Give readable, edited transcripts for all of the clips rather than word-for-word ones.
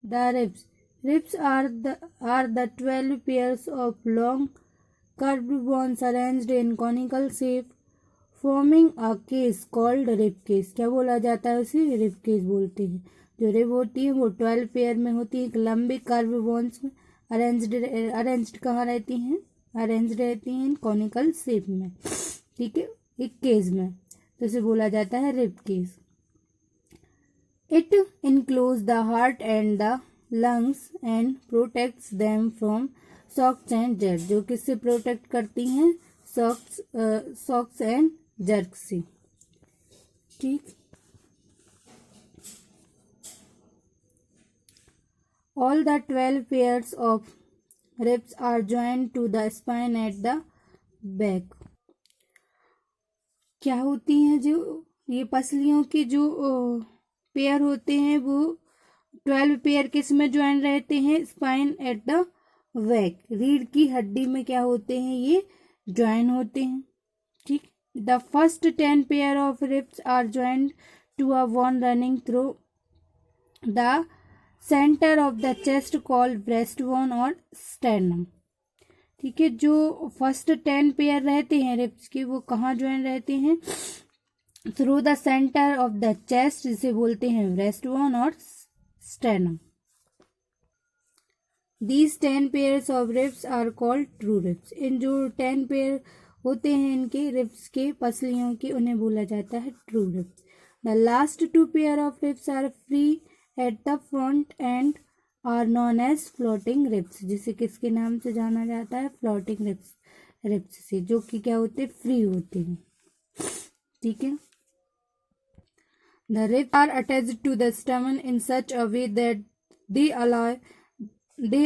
The ribs. Ribs are the 12 pairs of long curved bones arranged in conical shape forming a case called rib case. क्या बोला जाता है उसे? Rib cage बोलते हैं. जो रिब होती है वो 12 पेयर में होती है. एक लंबे कर्व बोन्स में अरेंज्ड कहाँ रहती हैं? अरेंज रहती हैं कॉनिकल शेप में. ठीक है, एक केस में, तो इसे बोला जाता है rib cage. It enclose the heart and the lungs and protects them from shocks and jerk. जो किससे प्रोटेक्ट करती हैं? शॉक्स एंड जर्क से. ठीक. All the 12 pairs of ribs are joined to the spine at the back. क्या होती हैं जो ये पसलियों के जो पेयर होते हैं वो 12 पेयर किस में ज्वाइन रहते हैं? Spine at the back. रीढ़ की हड्डी में क्या होते हैं? ये ज्वाइन होते हैं. ठीक. The first 10 pair of ribs are joined to a bone running through the centre of the chest called breast bone और स्टर्नम. ठीक है, जो फर्स्ट 10 पेयर रहते हैं रिब्स के वो कहाँ ज्वाइन रहते हैं? Through the centre of the chest, जिसे बोलते हैं ब्रेस्ट बोन और sternum. These 10 pairs of ribs are called true ribs. इन जो 10 पेयर होते हैं इनके रिब्स के पसलियों के, उन्हें बोला जाता है true ribs. The last 2 pair of ribs are free at the front and are known as floating ribs. जिसे किसके नाम से जाना जाता है? फ्लोटिंग रिब्स से, जो कि क्या होते हैं? फ्री होते हैं. ठीक है. The ribs are attached to the sternum in such a way that they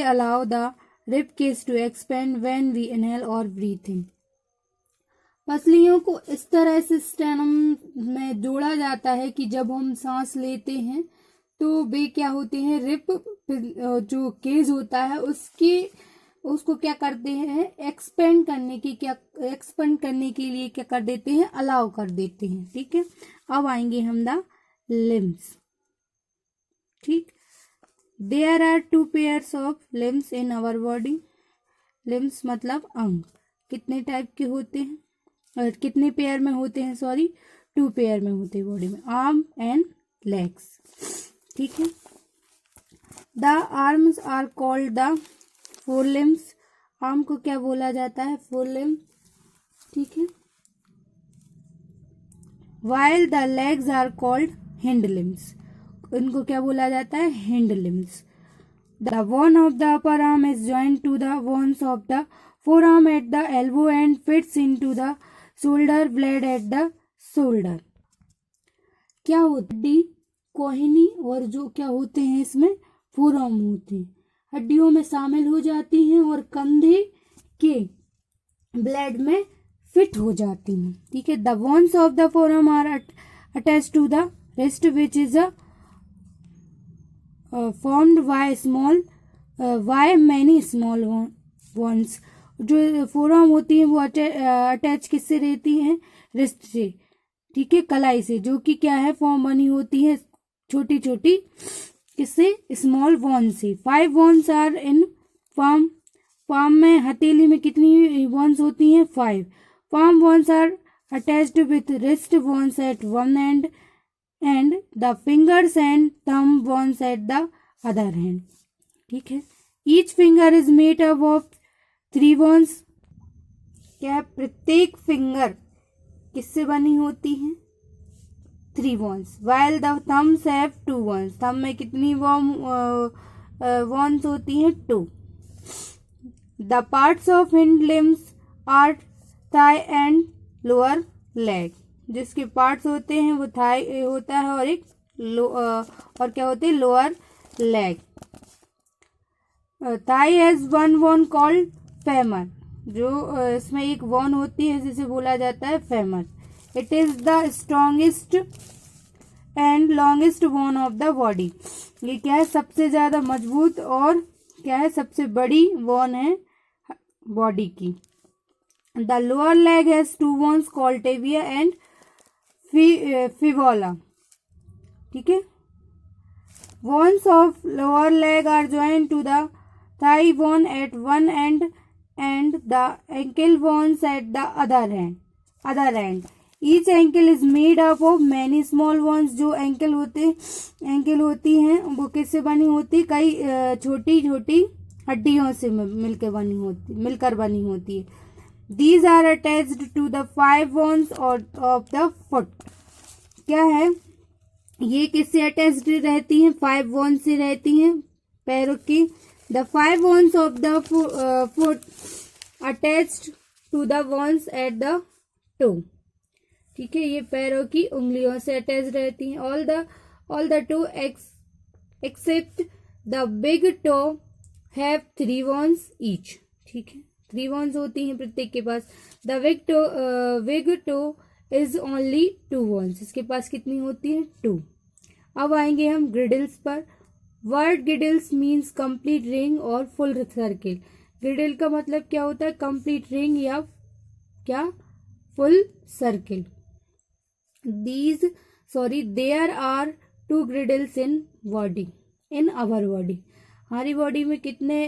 allow the rib case to expand when we inhale और ब्रीथ इन. पसलियों को इस तरह से स्टेनम में जोड़ा जाता है कि जब हम सांस लेते हैं तो वे क्या होते हैं? रिब जो केज होता है उसको क्या करते हैं? एक्सपेंड करने के लिए क्या कर देते हैं? अलाउ कर देते हैं. ठीक है. अब आएंगे हम द लिम्स. ठीक. There are 2 pairs of limbs in our body. Limbs मतलब अंग. कितने टाइप के होते हैं? और कितने पेयर में होते हैं? 2 पेयर में होते हैं बॉडी में. Arm and legs. ठीक है. The arms are called the forelimbs. Arm को क्या बोला जाता है? Forelimbs. ठीक है. While the legs are called hind limbs. इनको क्या बोला जाता है? Hind limbs. The bone of the upper arm is joint to the bones of the forearm at the elbow and fits into the shoulder blade at the shoulder. क्या होती? कोहिनी और जो क्या होते हैं इसमें? फोरआर्म होते हैं. हड्डियों में शामिल हो जाती हैं और कंधे के ब्लेड में फिट हो जाती हैं. ठीक है. The bones of the forearm are attach to the wrist which is formed by many small bones. जो फोरआर्म होती हैं वो अटैच किससे रहती हैं? रिस्ट से. ठीक है, कलाई से, जो कि क्या है? फॉर्म बनी होती है छोटी छोटी किससे? स्मॉल बोन से. 5 bones are in palm. Palm में, हथेली में कितनी बोन्स होती हैं? 5. Palm bones are attached with wrist bones at one end and the fingers and thumb bones at the other hand. ठीक है. Each finger is made up of 3 bones. क्या? प्रत्येक फिंगर किससे बनी होती है? 3 bones. While the thumbs have 2 bones. Thumb में कितनी बोन्स होती हैं? 2. The parts of hind limbs are thigh and lower leg. जिसके पार्ट्स होते हैं वो थाई होता है और एक और क्या होते हैं? Lower leg. Thigh has 1 bone called femur. जो इसमें एक बोन होती है जिसे बोला जाता है femur. It is the strongest and longest bone of the body. ये क्या है? सबसे ज्यादा मजबूत और क्या है? सबसे बड़ी बोन है बॉडी की. The lower leg has 2 bones called tibia and fibula. ठीक है. Bones of lower leg are joined to the thigh bone at one end and the ankle bones at the other end. Each ankle is made up of many small bones. जो ankle होती हैं वो किससे बनी होती, कई छोटी छोटी हड्डियों से मिलकर बनी होती है. These are attached to the 5 bones of the foot. क्या है ये, किससे अटैच्ड रहती हैं, 5 बोन से रहती हैं पैरों की. The 5 bones of the foot attached to the bones at the toe. ठीक है, ये पैरों की उंगलियों से अटैच रहती हैं. all the toe except the big toe have 3 bones each. ठीक है, 3 bones होती हैं प्रत्येक के पास. The big toe is only 2 bones. इसके पास कितनी होती है, 2. अब आएंगे हम ग्रिडल्स पर. Word girdles means complete ring और फुल सर्किल. ग्रिडल का मतलब क्या होता है, कंप्लीट रिंग या क्या, full circle. There are 2 griddles in our body. हमारी बॉडी में कितने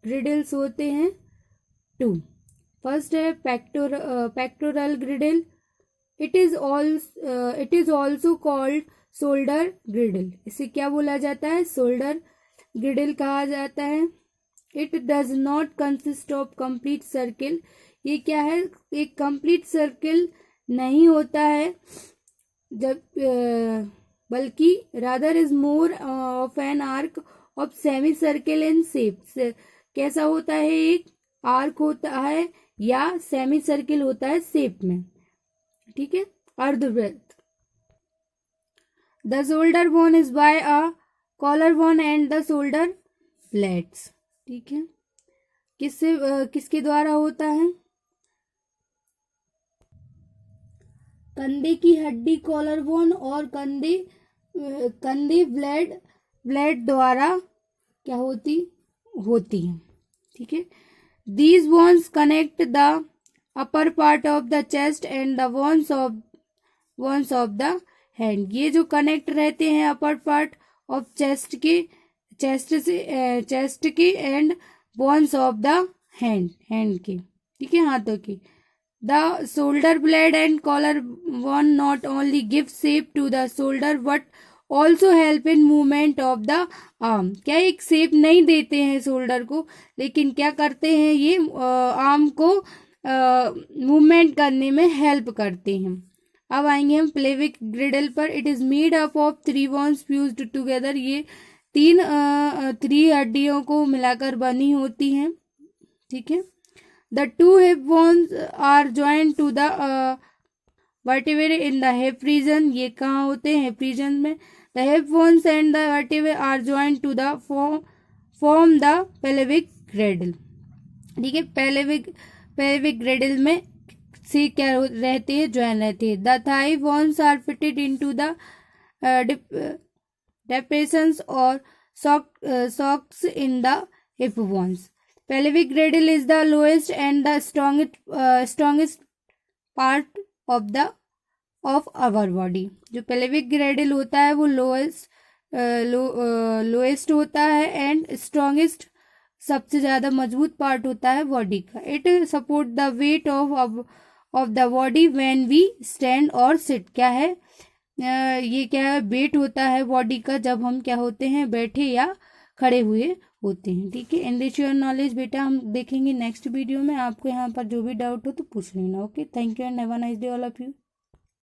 ग्रिडल्स होते हैं, 2. फर्स्ट है pectoral ग्रिडल. It is also called shoulder ग्रिडल. इसे क्या बोला जाता है, शोल्डर ग्रिडल कहा जाता है. It does not consist of complete circle. ये क्या है, एक कंप्लीट सर्किल नहीं होता है, जब बल्कि rather is more of an arc of semi circle in shape. कैसा होता है, एक आर्क होता है या सेमी सर्किल होता है शेप में. ठीक है, अर्धवृत्त. The shoulder bone is by a collar bone and the shoulder blades. ठीक है, किसके द्वारा होता है, कंधे की हड्डी कॉलर बोन और कंधे ब्लेड द्वारा क्या होती है. ठीक है, these bones connect the upper part of the chest and the bones of the hand. ये जो कनेक्ट रहते हैं अपर पार्ट ऑफ चेस्ट के and bones of the hand के. ठीक है, हाथों की. The shoulder blade and collarbone not only give shape to the shoulder but also help in movement of the arm. क्या एक शेप नहीं देते हैं शोल्डर को, लेकिन क्या करते हैं, ये आर्म को मूवमेंट करने में हेल्प करते हैं. अब आएंगे हम पेल्विक ग्रिडल पर. It is made up of 3 bones fused together. ये 3 हड्डियों को मिलाकर बनी होती हैं. ठीक है, the 2 hip bones are joined to the vertebrae in the hip region. ये कहाँ होते हैं, hip region में. The hip bones and the vertebrae are joined to the form the pelvic girdle. ठीक है, pelvic girdle में से क्या रहते हैं, join रहते हैं. The thigh bones are fitted into the depressions or socks in the hip bones. Pelvic girdle is the lowest and the strongest part of our body. जो pelvic girdle होता है वो lowest होता है and strongest सबसे ज़्यादा मजबूत part होता है बॉडी का. It support the weight of the body when we stand or sit. क्या है, ये क्या है, वेट होता है बॉडी का जब हम क्या होते हैं, बैठे या खड़े हुए होते हैं. ठीक है, इंग्लिश योर नॉलेज बेटा हम देखेंगे नेक्स्ट वीडियो में. आपको यहाँ पर जो भी डाउट हो तो पूछ लेना. Okay, thank you and have a nice day all of you.